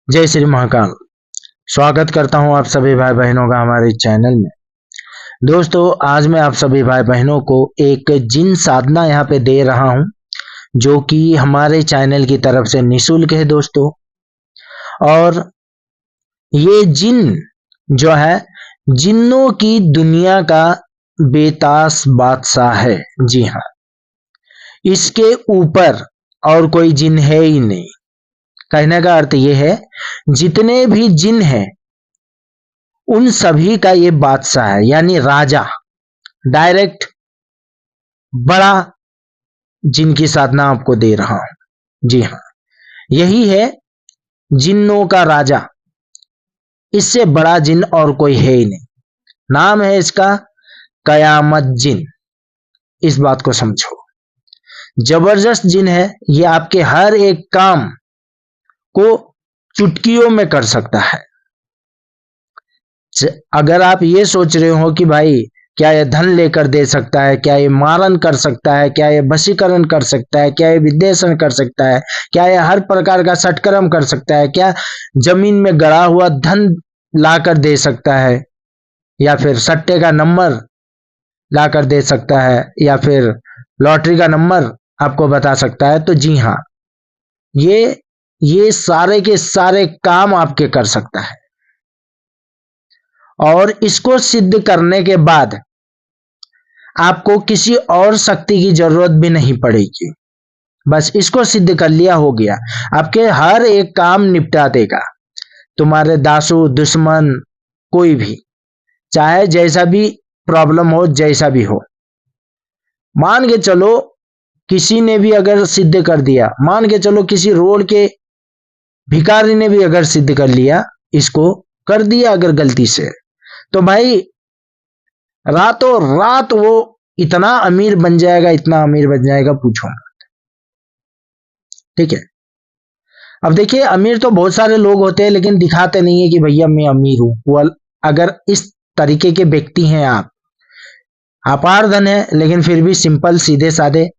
जय श्री महाकाल। स्वागत करता हूं आप सभी भाई बहनों का हमारे चैनल में। दोस्तों, आज मैं आप सभी भाई बहनों को एक जिन साधना यहाँ पे दे रहा हूं जो कि हमारे चैनल की तरफ से निःशुल्क है दोस्तों। और ये जिन जो है जिन्नों की दुनिया का बेतास बादशाह है। जी हाँ, इसके ऊपर और कोई जिन है ही नहीं। कहने का अर्थ ये है, जितने भी जिन हैं उन सभी का ये बादशाह है, यानी राजा। डायरेक्ट बड़ा जिन की साधना आपको दे रहा हूं। जी हाँ, यही है जिन्नों का राजा। इससे बड़ा जिन और कोई है ही नहीं। नाम है इसका कयामत जिन। इस बात को समझो, जबरदस्त जिन है। ये आपके हर एक काम को चुटकियों में कर सकता है। अगर आप ये सोच रहे हो कि भाई क्या ये धन लेकर दे सकता है, क्या ये मारन कर सकता है, क्या ये वशीकरण कर सकता है, क्या ये विद्वेषण कर सकता है, क्या ये हर प्रकार का सटकर्म कर सकता है, क्या जमीन में गड़ा हुआ धन लाकर दे सकता है, या फिर सट्टे का नंबर लाकर दे सकता है, या फिर लॉटरी का नंबर आपको बता सकता है, तो जी हाँ, ये सारे के सारे काम आपके कर सकता है। और इसको सिद्ध करने के बाद आपको किसी और शक्ति की जरूरत भी नहीं पड़ेगी। बस इसको सिद्ध कर लिया, हो गया। आपके हर एक काम निपटा देगा। तुम्हारे दासू दुश्मन कोई भी, चाहे जैसा भी प्रॉब्लम हो, जैसा भी हो, मान के चलो किसी ने भी अगर सिद्ध कर दिया, मान के चलो किसी रोड के भिखारी ने भी अगर सिद्ध कर लिया, इसको कर दिया अगर गलती से, तो भाई रातों रात वो इतना अमीर बन जाएगा, इतना अमीर बन जाएगा, पूछो मत। ठीक है। अब देखिए, अमीर तो बहुत सारे लोग होते हैं, लेकिन दिखाते नहीं है कि भैया मैं अमीर हूं। वो अगर इस तरीके के व्यक्ति हैं आप, अपार धन है लेकिन फिर भी सिंपल सीधे साधे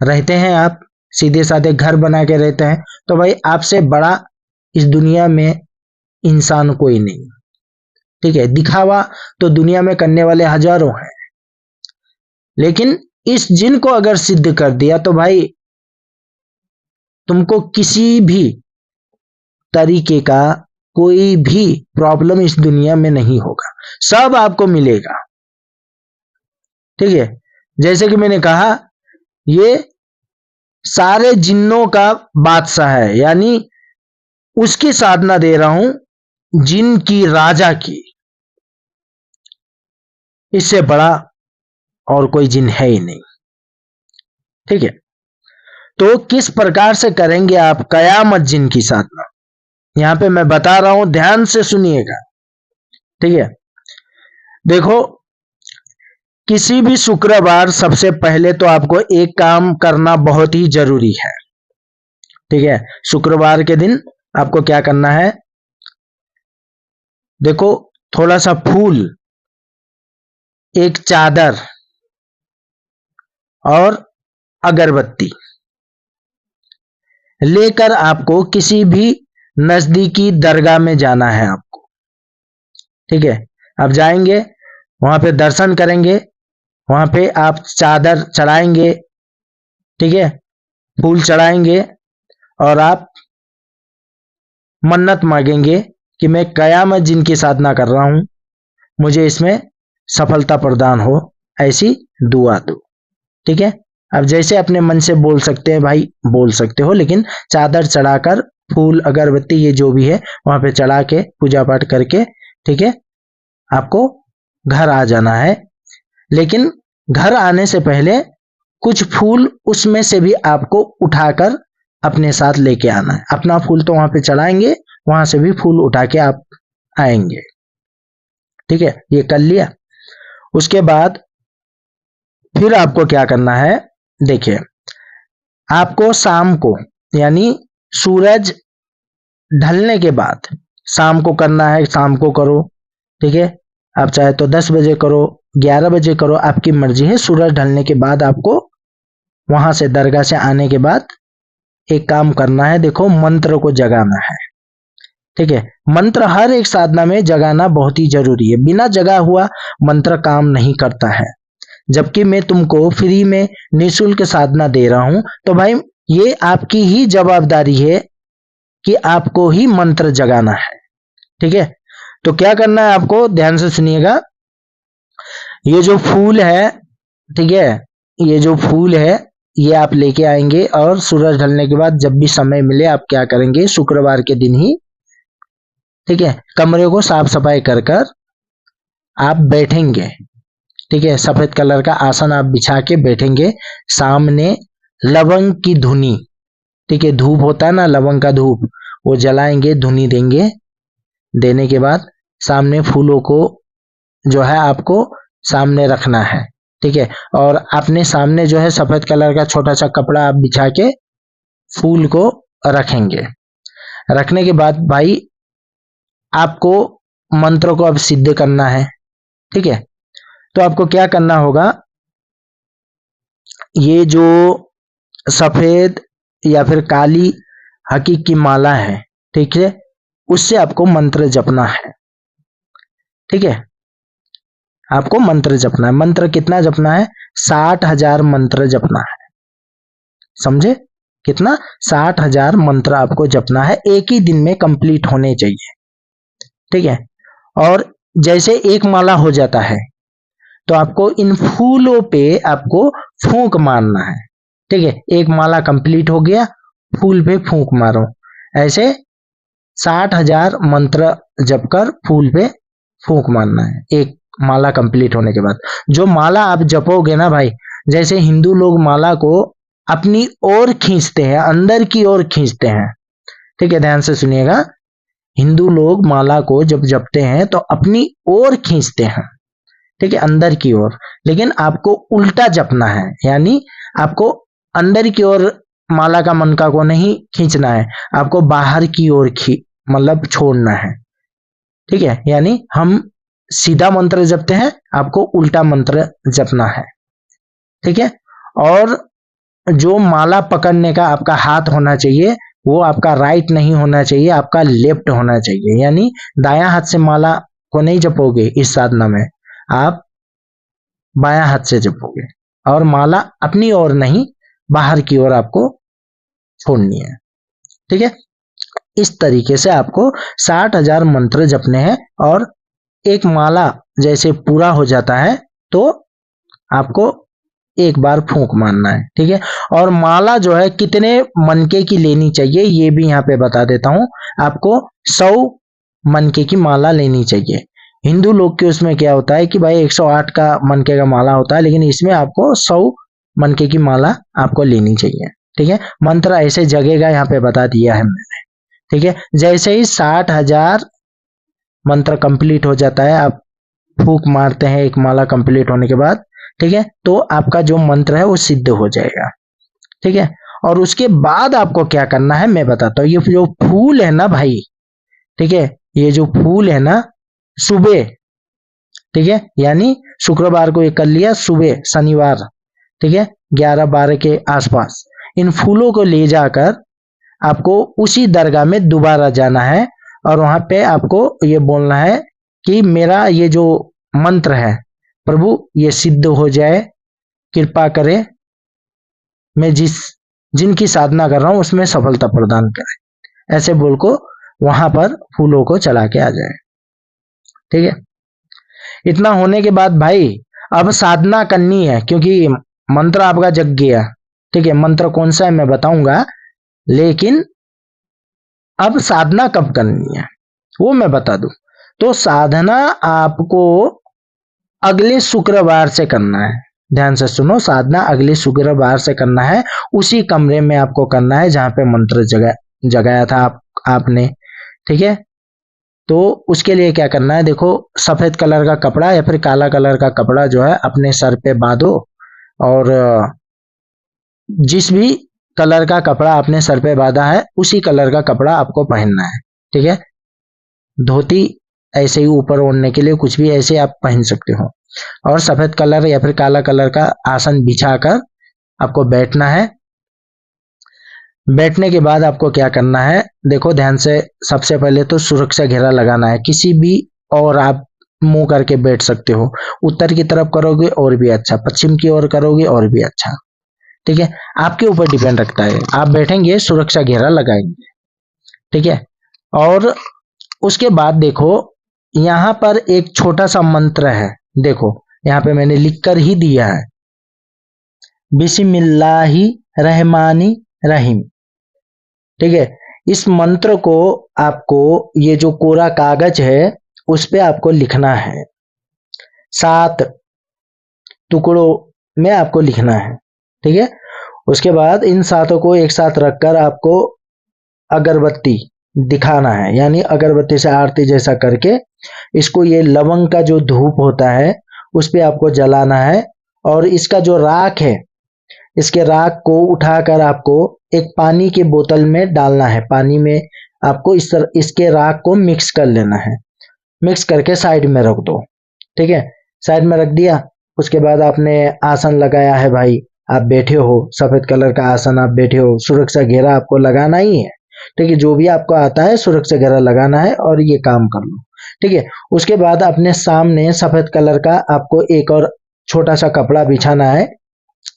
रहते हैं, आप सीधे साधे घर बना के रहते हैं, तो भाई आपसे बड़ा इस दुनिया में इंसान कोई नहीं। ठीक है। दिखावा तो दुनिया में करने वाले हजारों हैं, लेकिन इस जिन को अगर सिद्ध कर दिया तो भाई तुमको किसी भी तरीके का कोई भी प्रॉब्लम इस दुनिया में नहीं होगा, सब आपको मिलेगा। ठीक है। जैसे कि मैंने कहा, ये सारे जिन्नों का बादशाह है, यानी उसकी साधना दे रहा हूं, जिन की राजा की। इससे बड़ा और कोई जिन है ही नहीं। ठीक है। तो किस प्रकार से करेंगे आप कयामत जिन की साधना, यहां पे मैं बता रहा हूं, ध्यान से सुनिएगा। ठीक है। देखो, किसी भी शुक्रवार सबसे पहले तो आपको एक काम करना बहुत ही जरूरी है। ठीक है। शुक्रवार के दिन आपको क्या करना है, देखो, थोड़ा सा फूल, एक चादर और अगरबत्ती लेकर आपको किसी भी नजदीकी दरगाह में जाना है आपको। ठीक है। आप जाएंगे, वहां पे दर्शन करेंगे, वहां पे आप चादर चढ़ाएंगे, ठीक है, फूल चढ़ाएंगे, और आप मन्नत मांगेंगे कि मैं कयामत जिन की साधना कर रहा हूं, मुझे इसमें सफलता प्रदान हो, ऐसी दुआ दो। ठीक है। अब जैसे अपने मन से बोल सकते हैं भाई, बोल सकते हो, लेकिन चादर चढ़ाकर फूल अगरबत्ती ये जो भी है वहां पे चढ़ा के पूजा पाठ करके, ठीक है, आपको घर आ जाना है। लेकिन घर आने से पहले कुछ फूल उसमें से भी आपको उठाकर अपने साथ लेके आना है। अपना फूल तो वहां पे चढ़ाएंगे, वहां से भी फूल उठा के आप आएंगे। ठीक है। ये कर लिया। उसके बाद फिर आपको क्या करना है, देखिए, आपको शाम को, यानी सूरज ढलने के बाद शाम को करना है। शाम को करो, ठीक है। आप चाहे तो 10 बजे करो, 11 बजे करो, आपकी मर्जी है। सूरज ढलने के बाद आपको वहां से दरगाह से आने के बाद एक काम करना है, देखो, मंत्र को जगाना है। ठीक है, मंत्र हर एक साधना में जगाना बहुत ही जरूरी है। बिना जगा हुआ मंत्र काम नहीं करता है। जबकि मैं तुमको फ्री में निःशुल्क साधना दे रहा हूं, तो भाई ये आपकी ही जवाबदारी है कि आपको ही मंत्र जगाना है। ठीक है, तो क्या करना है आपको, ध्यान से सुनिएगा। ये जो फूल है, ठीक है, ये जो फूल है ये आप लेके आएंगे और सूरज ढलने के बाद जब भी समय मिले आप क्या करेंगे, शुक्रवार के दिन ही, ठीक है, कमरे को साफ सफाई कर कर आप बैठेंगे। ठीक है, सफेद कलर का आसन आप बिछा के बैठेंगे, सामने लवंग की धुनी, ठीक है, धूप होता है ना लवंग का धूप, वो जलाएंगे, धुनी देंगे। देने के बाद सामने फूलों को जो है आपको सामने रखना है। ठीक है, और अपने सामने जो है सफेद कलर का छोटा सा कपड़ा आप बिछा के फूल को रखेंगे। रखने के बाद भाई आपको मंत्र को अब सिद्ध करना है। ठीक है, तो आपको क्या करना होगा, ये जो सफेद या फिर काली हकीक की माला है, ठीक है, उससे आपको मंत्र जपना है। ठीक है, आपको मंत्र जपना है। मंत्र कितना जपना है, 60,000 मंत्र जपना है। समझे, कितना, 60,000 मंत्र आपको जपना है, एक ही दिन में कंप्लीट होने चाहिए। ठीक है, और जैसे एक माला हो जाता है तो आपको इन फूलों पे आपको फूंक मारना है। ठीक है, एक माला कंप्लीट हो गया, फूल पे फूंक मारो। ऐसे 60,000 मंत्र जपकर फूल पे फूंक मारना है एक माला कंप्लीट होने के बाद। जो माला आप जपोगे ना भाई, जैसे हिंदू लोग माला को अपनी ओर खींचते हैं, अंदर की ओर खींचते हैं। ठीक है, ध्यान से सुनिएगा, हिंदू लोग माला को जब जपते हैं तो अपनी ओर खींचते हैं, ठीक है, अंदर की ओर। लेकिन आपको उल्टा जपना है, यानी आपको अंदर की ओर माला का मनका को नहीं खींचना है, आपको बाहर की ओर मतलब छोड़ना है। ठीक है, यानी हम सीधा मंत्र जपते हैं, आपको उल्टा मंत्र जपना है। ठीक है, और जो माला पकड़ने का आपका हाथ होना चाहिए वो आपका राइट नहीं होना चाहिए, आपका लेफ्ट होना चाहिए। यानी दायां हाथ से माला को नहीं जपोगे इस साधना में, आप बायां हाथ से जपोगे, और माला अपनी ओर नहीं बाहर की ओर आपको छोड़नी है। ठीक है, इस तरीके से आपको 60,000 मंत्र जपने हैं, और एक माला जैसे पूरा हो जाता है तो आपको एक बार फूंक मारना है। ठीक है, और माला जो है कितने मनके की लेनी चाहिए ये भी यहाँ पे बता देता हूं। आपको 100 मनके की माला लेनी चाहिए। हिंदू लोग के उसमें क्या होता है कि भाई 108 का मनके का माला होता है, लेकिन इसमें आपको 100 मनके की माला आपको लेनी चाहिए। ठीक है, मंत्र ऐसे जगेगा यहाँ पे बता दिया है मैंने। ठीक है, जैसे ही 60,000 मंत्र कंप्लीट हो जाता है, आप फूंक मारते हैं एक माला कंप्लीट होने के बाद, ठीक है, तो आपका जो मंत्र है वो सिद्ध हो जाएगा। ठीक है, और उसके बाद आपको क्या करना है मैं बताता हूँ। ये जो फूल है ना भाई, ठीक है, ये जो फूल है ना, सुबह, ठीक है, यानी शुक्रवार को ये कर लिया, सुबह शनिवार, ठीक है, 11-12 के आसपास इन फूलों को ले जाकर आपको उसी दरगाह में दोबारा जाना है, और वहां पे आपको ये बोलना है कि मेरा ये जो मंत्र है प्रभु ये सिद्ध हो जाए, कृपा करे, मैं जिनकी साधना कर रहा हूं उसमें सफलता प्रदान करे। ऐसे बोल को वहां पर फूलों को चला के आ जाए। ठीक है, इतना होने के बाद भाई अब साधना करनी है, क्योंकि मंत्र आपका जग गया। ठीक है, मंत्र कौन सा है मैं बताऊंगा, लेकिन अब साधना कब करनी है वो मैं बता दूं। तो साधना आपको अगले शुक्रवार से करना है। ध्यान से सुनो, साधना अगले शुक्रवार से करना है, उसी कमरे में आपको करना है जहां पे मंत्र जगाया था आपने। ठीक है, तो उसके लिए क्या करना है, देखो सफेद कलर का कपड़ा या फिर काला कलर का कपड़ा जो है अपने सर पे बांधो, और जिस भी कलर का कपड़ा आपने सर पे बांधा है उसी कलर का कपड़ा आपको पहनना है। ठीक है, धोती ऐसे ही ऊपर ओढ़ने के लिए कुछ भी ऐसे आप पहन सकते हो, और सफेद कलर या फिर काला कलर का आसन बिछाकर आपको बैठना है। बैठने के बाद आपको क्या करना है, देखो ध्यान से। सबसे पहले तो सुरक्षा घेरा लगाना है किसी भी, और आप मुंह करके बैठ सकते हो। उत्तर की तरफ करोगे और भी अच्छा, पश्चिम की ओर करोगे और भी अच्छा। ठीक है, आपके ऊपर डिपेंड रखता है। आप बैठेंगे, सुरक्षा घेरा लगाएंगे। ठीक है, और उसके बाद देखो यहाँ पर एक छोटा सा मंत्र है। देखो यहाँ पे मैंने लिख कर ही दिया है, बिस्मिल्लाहि रहमानी रहीम। ठीक है, इस मंत्र को आपको, ये जो कोरा कागज है उस पे आपको लिखना है। 7 टुकड़ों में आपको लिखना है। ठीक है, उसके बाद इन 7 को एक साथ रखकर आपको अगरबत्ती दिखाना है, यानी अगरबत्ती से आरती जैसा करके इसको, ये लवंग का जो धूप होता है उस पे आपको जलाना है। और इसका जो राख है, इसके राख को उठाकर आपको एक पानी की बोतल में डालना है। पानी में आपको इसके राख को मिक्स कर लेना है। मिक्स करके साइड में रख दो। ठीक है, साइड में रख दिया। उसके बाद आपने आसन लगाया है भाई, आप बैठे हो, सफेद कलर का आसन आप बैठे हो, सुरक्षा घेरा आपको लगाना ही है। ठीक है, जो भी आपको आता है सुरक्षा घेरा लगाना है और ये काम कर लो। ठीक है, उसके बाद अपने सामने सफेद कलर का आपको एक और छोटा सा कपड़ा बिछाना है।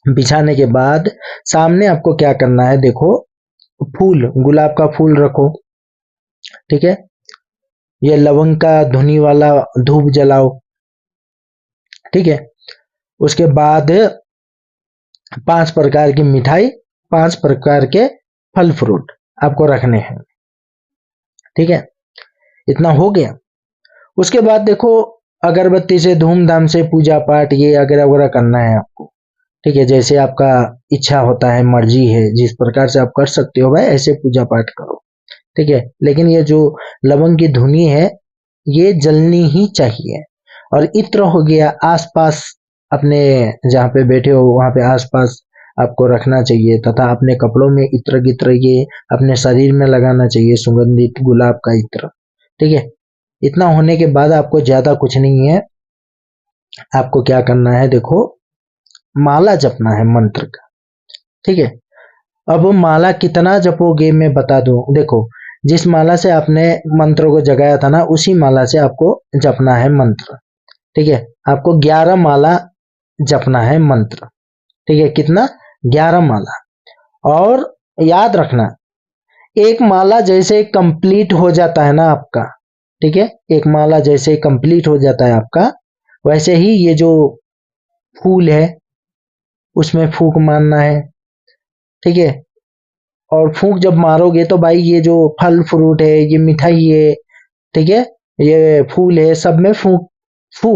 बिछाने के बाद सामने आपको क्या करना है, देखो फूल, गुलाब का फूल रखो। ठीक है, ये लवंग का धुनी वाला धूप जलाओ। ठीक है, उसके बाद 5 प्रकार की मिठाई, 5 प्रकार के फल फ्रूट आपको रखने हैं। ठीक है, इतना हो गया। उसके बाद देखो अगरबत्ती से धूमधाम से पूजा पाठ ये वगैरह वगैरह करना है आपको। ठीक है, जैसे आपका इच्छा होता है, मर्जी है, जिस प्रकार से आप कर सकते हो भाई ऐसे पूजा पाठ करो। ठीक है, लेकिन ये जो लवंग की धुनी है ये जलनी ही चाहिए। और इत्र हो गया, आसपास अपने जहाँ पे बैठे हो वहां पे आसपास आपको रखना चाहिए, तथा अपने कपड़ों में इत्र गित्र ये अपने शरीर में लगाना चाहिए, सुगंधित गुलाब का इत्र। ठीक है, इतना होने के बाद आपको ज्यादा कुछ नहीं है, आपको क्या करना है, देखो माला जपना है मंत्र का। ठीक है, अब माला कितना जपोगे मैं बता दूं। देखो जिस माला से आपने मंत्र को जगाया था ना, उसी माला से आपको जपना है मंत्र। ठीक है, आपको 11 माला जपना है मंत्र। ठीक है, कितना, 11 माला। और याद रखना, एक माला जैसे कंप्लीट हो जाता है ना आपका, ठीक है, एक माला जैसे कंप्लीट हो जाता है आपका, वैसे ही ये जो फूल है उसमें फूंक मारना है। ठीक है, और फूंक जब मारोगे तो भाई ये जो फल फ्रूट है, ये मिठाई है, ठीक है, ये फूल है, सब में फूंक फू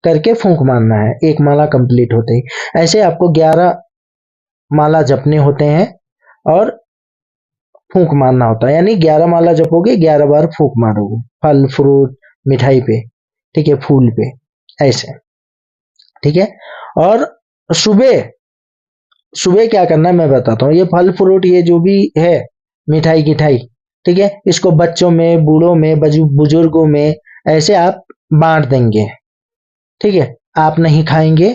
करके फूंक मारना है एक माला कंप्लीट होते ही। ऐसे आपको 11 माला जपने होते हैं और फूंक मारना होता है, यानी 11 माला जपोगे, 11 बार फूंक मारोगे फल फ्रूट मिठाई पे। ठीक है, फूल पे, ऐसे। ठीक है, और सुबह सुबह क्या करना है मैं बताता हूँ। ये फल फ्रूट ये जो भी है, मिठाई गिठाई, ठीक है, इसको बच्चों में, बूढ़ों में, बुजुर्गों में ऐसे आप बांट देंगे। ठीक है, आप नहीं खाएंगे,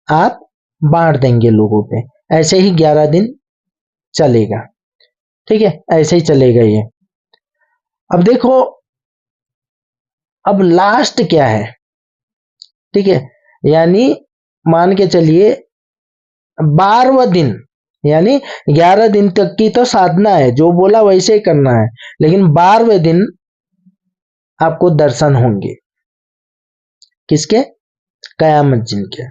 आप बांट देंगे लोगों पे। ऐसे ही 11 दिन चलेगा। ठीक है, ऐसे ही चलेगा ये। अब देखो, अब लास्ट क्या है। ठीक है, यानी मान के चलिए 12वां दिन, यानी 11 दिन तक की तो साधना है, जो बोला वैसे ही करना है, लेकिन 12वें दिन आपको दर्शन होंगे। किसके, कयामत जिन के।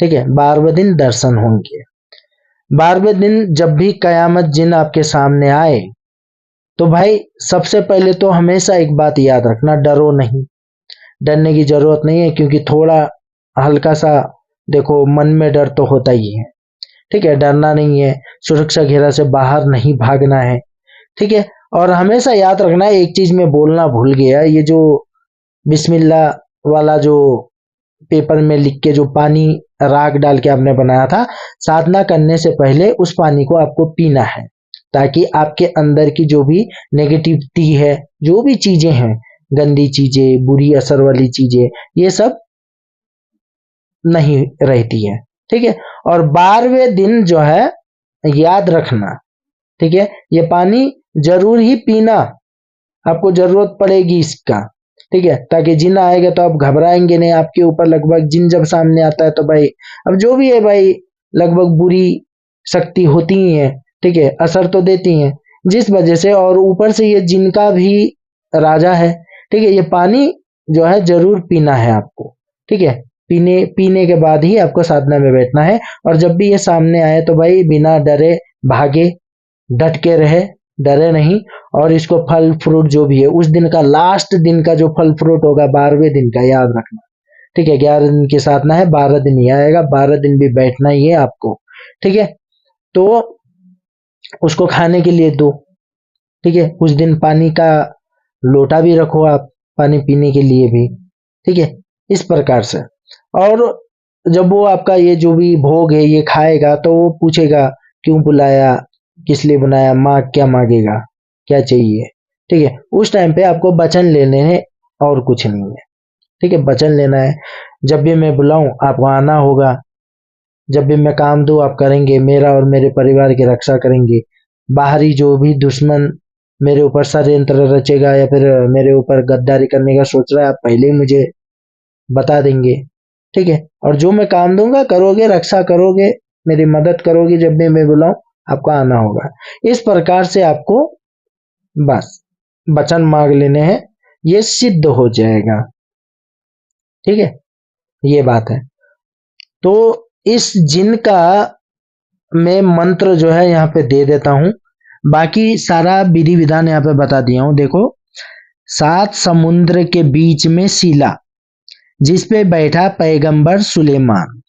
ठीक है, 12वें दिन दर्शन होंगे। 12वें दिन जब भी कयामत जिन आपके सामने आए तो भाई सबसे पहले तो हमेशा एक बात याद रखना, डरो नहीं। डरने की जरूरत नहीं है, क्योंकि थोड़ा हल्का सा देखो मन में डर तो होता ही है। ठीक है, डरना नहीं है, सुरक्षा घेरा से बाहर नहीं भागना है। ठीक है, और हमेशा याद रखना, एक चीज में बोलना भूल गया, ये जो बिस्मिल्लाह वाला जो पेपर में लिख के जो पानी राख डाल के आपने बनाया था, साधना करने से पहले उस पानी को आपको पीना है, ताकि आपके अंदर की जो भी नेगेटिविटी है, जो भी चीजें हैं, गंदी चीजें, बुरी असर वाली चीजें, ये सब नहीं रहती है। ठीक है, और 12वें दिन जो है याद रखना, ठीक है, ये पानी जरूर ही पीना, आपको जरूरत पड़ेगी इसका, ठीक है, ताकि जिन आएगा तो आप घबराएंगे नहीं आपके ऊपर। लगभग जिन जब सामने आता है तो भाई अब जो भी है भाई, लगभग बुरी शक्ति होती ही है, ठीक है, असर तो देती हैं, जिस वजह से, और ऊपर से ये जिनका भी राजा है, ठीक है, ये पानी जो है जरूर पीना है आपको, ठीक है। पीने के बाद ही आपको साधना में बैठना है। और जब भी ये सामने आए तो भाई बिना डरे भागे, डट के रहे, डरे नहीं। और इसको फल फ्रूट जो भी है, उस दिन का लास्ट दिन का जो फल फ्रूट होगा 12वें दिन का, याद रखना, ठीक है। 11 दिन की साधना है, 12 दिन ही आएगा, 12 दिन भी बैठना ही है आपको, ठीक है। तो उसको खाने के लिए दो, ठीक है। उस दिन पानी का लोटा भी रखो आप, पानी पीने के लिए भी, ठीक है, इस प्रकार से। और जब वो आपका ये जो भी भोग है ये खाएगा तो वो पूछेगा क्यों बुलाया, किस लिए बनाया, माँ क्या मांगेगा, क्या चाहिए, ठीक है। उस टाइम पे आपको वचन लेने हैं और कुछ नहीं है, ठीक है, वचन लेना है। जब भी मैं बुलाऊं आपको आना होगा, जब भी मैं काम दूं आप करेंगे, मेरा और मेरे परिवार की रक्षा करेंगे। बाहरी जो भी दुश्मन मेरे ऊपर षड्यंत्र रचेगा या फिर मेरे ऊपर गद्दारी करने का सोच रहा है, आप पहले ही मुझे बता देंगे, ठीक है। और जो मैं काम दूंगा करोगे, रक्षा करोगे, मेरी मदद करोगे, जब भी मैं बुलाऊं आपको आना होगा। इस प्रकार से आपको बस वचन मांग लेने हैं, ये सिद्ध हो जाएगा, ठीक है, ये बात है। तो इस जिन का मैं मंत्र जो है यहाँ पे दे देता हूँ, बाकी सारा विधि विधान यहाँ पे बता दिया हूँ। देखो, 7 समुद्र के बीच में शिला, जिस पे बैठा पैगंबर सुलेमान,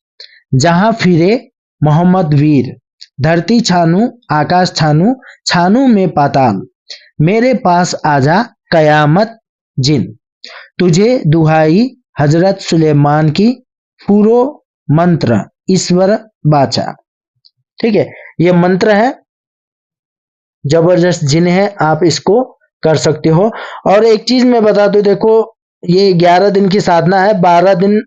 जहां फिरे मोहम्मद वीर, धरती छानू आकाश छानू, छानू में पाताल, मेरे पास आजा कयामत जिन, तुझे दुहाई हजरत सुलेमान की, पूरो मंत्र ईश्वर बाचा, ठीक है। ये मंत्र है, जबरदस्त जिन है, आप इसको कर सकते हो। और एक चीज मैं बता दूं, देखो ये 11 दिन की साधना है, 12 दिन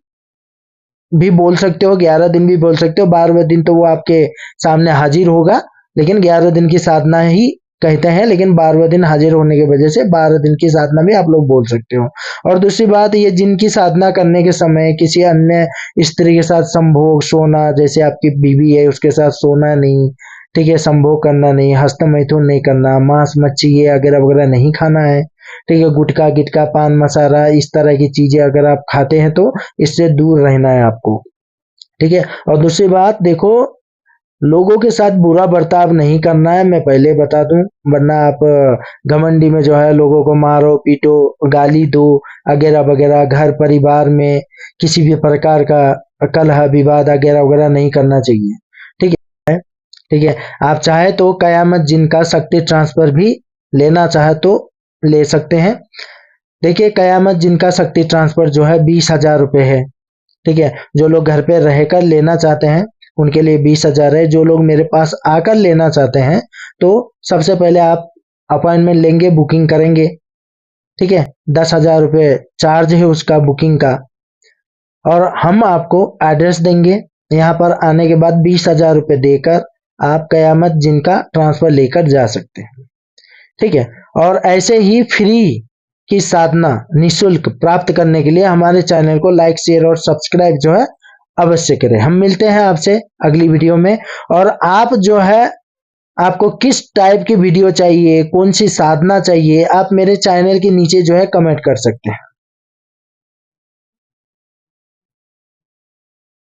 भी बोल सकते हो, 11 दिन भी बोल सकते हो, 12वें दिन तो वो आपके सामने हाजिर होगा, लेकिन 11 दिन की साधना ही कहते हैं, लेकिन 12वें दिन हाजिर होने की वजह से 12 दिन की साधना भी आप लोग बोल सकते हो। और दूसरी बात, ये जिनकी साधना करने के समय किसी अन्य स्त्री के साथ संभोग, सोना, जैसे आपकी बीवी है उसके साथ सोना नहीं, ठीक है, संभोग करना नहीं, हस्त मैथुन नहीं करना, मांस मच्छी ये वगैरह वगैरह नहीं खाना है, ठीक है। गुटखा गिटखा पान मसाला इस तरह की चीजें अगर आप खाते हैं तो इससे दूर रहना है आपको, ठीक है। और दूसरी बात, देखो लोगों के साथ बुरा बर्ताव नहीं करना है, मैं पहले बता दूं, वरना आप घमंडी में जो है लोगों को मारो पीटो, गाली दो वगैरह वगैरह, घर परिवार में किसी भी प्रकार का कलह विवाद वगैरह वगैरह नहीं करना चाहिए, ठीक है, ठीक है। आप चाहे तो कयामत जिनका शक्ति ट्रांसफर भी लेना चाहे तो ले सकते हैं। देखिए, कयामत जिनका शक्ति ट्रांसफर जो है 20,000 रुपये है, ठीक है। जो लोग घर पे रहकर लेना चाहते हैं उनके लिए 20,000 है। जो लोग मेरे पास आकर लेना चाहते हैं तो सबसे पहले आप अपॉइंटमेंट लेंगे, बुकिंग करेंगे, ठीक है। 10,000 रुपये चार्ज है उसका बुकिंग का, और हम आपको एड्रेस देंगे। यहाँ पर आने के बाद 20,000 रुपये देकर आप कयामत जिनका ट्रांसफर लेकर जा सकते हैं, ठीक है। और ऐसे ही फ्री की साधना निःशुल्क प्राप्त करने के लिए हमारे चैनल को लाइक शेयर और सब्सक्राइब जो है अवश्य करें। हम मिलते हैं आपसे अगली वीडियो में। और आप जो है, आपको किस टाइप की वीडियो चाहिए, कौन सी साधना चाहिए, आप मेरे चैनल के नीचे जो है कमेंट कर सकते हैं।